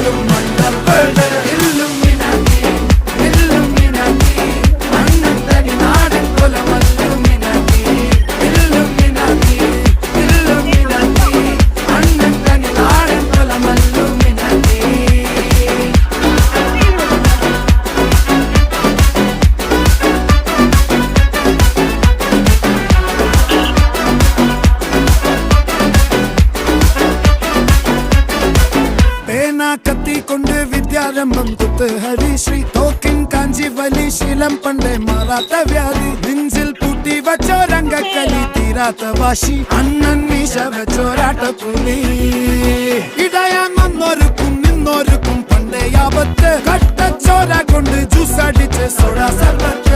പോലും മണ്ടപ്പേട് Illuminati Illuminati അണ്ണൻ തനി നാടൻ കൊലമല്ലുമിനാറ്റി ഇല്ലുമിനാറ്റി ഇല്ലുമിനാറ്റി അണ്ണൻ തനി നാടൻ കൊലമല്ലുമിനാറ്റി. കത്തി കൊണ്ട് വിദ്യാരംഭം കുത്ത് ഹരിശ്രീ തോക്കിൻ കാഞ്ചി വലി ശീലം പണ്ടേ മാറാത്ത വ്യാധി നെഞ്ചിൽ പൂട്ടി വച്ചോരംഗക്കലി തീരാത്ത വാശി അണ്ണൻ മീശ വെച്ചോരാട്ട പുലി ഇടയാൻ വന്നോർക്കും നിന്നോർക്കും പണ്ടേ ആപത്ത് കട്ടച്ചോര കൊണ്ട് ജ്യൂസ് അടിച്ച് സോഡ സർബത്ത്